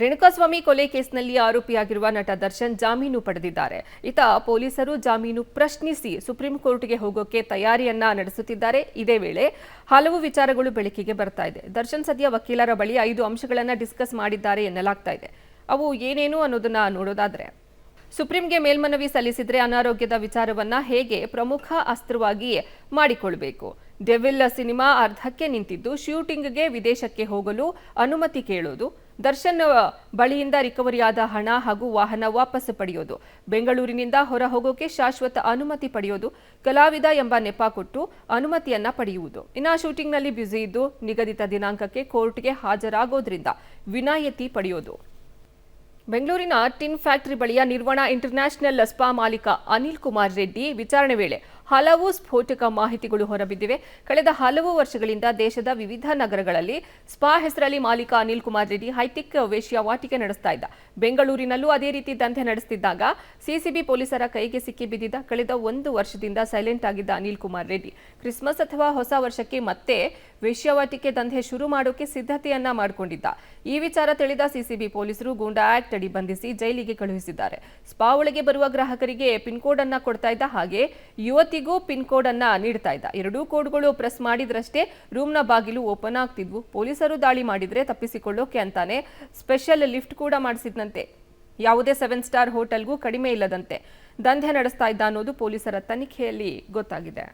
ರೇಣುಕಾಸ್ವಾಮಿ ಕೊಲೆ ಕೇಸ್ನಲ್ಲಿ ಆರೋಪಿಯಾಗಿರುವ ನಟ ದರ್ಶನ್ ಜಾಮೀನು ಪಡೆದಿದ್ದಾರೆ. ಇತ್ತ ಪೊಲೀಸರು ಜಾಮೀನು ಪ್ರಶ್ನಿಸಿ ಸುಪ್ರೀಂ ಕೋರ್ಟ್ಗೆ ಹೋಗೋಕೆ ತಯಾರಿಯನ್ನ ನಡೆಸುತ್ತಿದ್ದಾರೆ. ಇದೇ ವೇಳೆ ಹಲವು ವಿಚಾರಗಳು ಬೆಳಕಿಗೆ ಬರ್ತಾ ಇದೆ. ದರ್ಶನ್ ಸದ್ಯ ವಕೀಲರ ಬಳಿ 5 ಅಂಶಗಳನ್ನ ಡಿಸ್ಕಸ್ ಮಾಡಿದ್ದಾರೆ ಎನ್ನಲಾಗ್ತಾ ಇದೆ. ಅವು ಏನೇನು ಅನ್ನೋದನ್ನ ನೋಡೋದಾದ್ರೆ, ಸುಪ್ರೀಂಗೆ ಮೇಲ್ಮನವಿ ಸಲ್ಲಿಸಿದ್ರೆ ಅನಾರೋಗ್ಯದ ವಿಚಾರವನ್ನ ಹೇಗೆ ಪ್ರಮುಖ ಅಸ್ತ್ರವಾಗಿ ಮಾಡಿಕೊಳ್ಳಬೇಕು. ಡೆವಿಲ್ ಸಿನಿಮಾ ಅರ್ಧಕ್ಕೆ ನಿಂತಿದ್ದು ಶೂಟಿಂಗ್ಗೆ ವಿದೇಶಕ್ಕೆ ಹೋಗಲು ಅನುಮತಿ ಕೇಳೋದು, ದರ್ಶನ್ ಬಳಿಯಿಂದ ರಿಕವರಿಯಾದ ಹಣ ಹಾಗೂ ವಾಹನ ವಾಪಸ್ ಪಡೆಯೋದು, ಬೆಂಗಳೂರಿನಿಂದ ಹೊರ ಹೋಗೋಕೆ ಶಾಶ್ವತ ಅನುಮತಿ ಪಡೆಯೋದು, ಕಲಾವಿದ ಎಂಬ ನೆಪ ಕೊಟ್ಟು ಅನುಮತಿಯನ್ನ ಪಡೆಯುವುದು, ಇನ್ನು ಶೂಟಿಂಗ್ನಲ್ಲಿ ಬ್ಯುಸಿ ಇದ್ದು ನಿಗದಿತ ದಿನಾಂಕಕ್ಕೆ ಕೋರ್ಟ್ಗೆ ಹಾಜರಾಗೋದ್ರಿಂದ ವಿನಾಯಿತಿ ಪಡೆಯೋದು. ಬೆಂಗಳೂರಿನ ಟಿನ್ ಫ್ಯಾಕ್ಟರಿ ಬಳಿಯ ನಿರ್ವಣ ಇಂಟರ್ನ್ಯಾಷನಲ್ ಸ್ಪಾ ಮಾಲೀಕ ಅನಿಲ್ ಕುಮಾರ್ ರೆಡ್ಡಿ ವಿಚಾರಣೆ ವೇಳೆ ಹಲವು ಸ್ಫೋಟಕ ಮಾಹಿತಿಗಳು ಹೊರಬಿದ್ದಿವೆ. ಕಳೆದ ಹಲವು ವರ್ಷಗಳಿಂದ ದೇಶದ ವಿವಿಧ ನಗರಗಳಲ್ಲಿ ಸ್ಪಾ ಹೆಸರಲ್ಲಿ ಮಾಲೀಕ ಅನಿಲ್ ಕುಮಾರ್ ರೆಡ್ಡಿ ಹೈಟೆಕ್ ವೇಶ್ಯಾವಾಟಿಕೆ ನಡೆಸ್ತಾ ಇದ್ದ. ಬೆಂಗಳೂರಿನಲ್ಲೂ ಅದೇ ರೀತಿ ದಂಧೆ ನಡೆಸುತ್ತಿದ್ದಾಗ ಸಿಸಿಬಿ ಪೊಲೀಸರ ಕೈಗೆ ಸಿಕ್ಕಿ ಬಿದ್ದಿದ್ದ. ಕಳೆದ 1 ವರ್ಷದಿಂದ ಸೈಲೆಂಟ್ ಆಗಿದ್ದ ಅನಿಲ್ ಕುಮಾರ್ ರೆಡ್ಡಿ ಕ್ರಿಸ್ಮಸ್ ಅಥವಾ ಹೊಸ ವರ್ಷಕ್ಕೆ ಮತ್ತೆ ವೇಶ್ಯಾವಾಟಿಕೆ ದಂಧೆ ಶುರು ಮಾಡೋಕೆ ಸಿದ್ಧತೆಯನ್ನ ಮಾಡಿಕೊಂಡಿದ್ದ. ಈ ವಿಚಾರ ತಿಳಿದ ಸಿಸಿಬಿ ಪೊಲೀಸರು ಗೂಂಡಾ ಆಕ್ಟ್ ಅಡಿ ಬಂಧಿಸಿ ಜೈಲಿಗೆ ಕಳುಹಿಸಿದ್ದಾರೆ. ಸ್ಪಾ ಒಳಗೆ ಬರುವ ಗ್ರಾಹಕರಿಗೆ ಪಿನ್ ಕೋಡ್ ಅನ್ನ ಕೊಡ್ತಾ ಇದ್ದ, ಹಾಗೆ ಯುವತಿಗೂ ಪಿನ್ ಕೋಡ್ ಅನ್ನ ನೀಡ್ತಾ ಇದ್ದ. 2 ಕೋಡ್ಗಳು ಪ್ರೆಸ್ ಮಾಡಿದ್ರಷ್ಟೇ ರೂಮ್ನ ಬಾಗಿಲು ಓಪನ್ ಆಗ್ತಿದ್ವು. ಪೊಲೀಸರು ದಾಳಿ ಮಾಡಿದ್ರೆ ತಪ್ಪಿಸಿಕೊಳ್ಳೋಕೆ ಅಂತಾನೆ ಸ್ಪೆಷಲ್ ಲಿಫ್ಟ್ ಕೂಡ ಮಾಡಿಸಿದ್ನಂತೆ. ಯಾವುದೇ 7 ಸ್ಟಾರ್ ಹೋಟೆಲ್ಗೂ ಕಡಿಮೆ ಇಲ್ಲದಂತೆ ದಂಧೆ ನಡೆಸ್ತಾ ಇದ್ದ ಅನ್ನೋದು ಪೊಲೀಸರ ತನಿಖೆಯಲ್ಲಿ ಗೊತ್ತಾಗಿದೆ.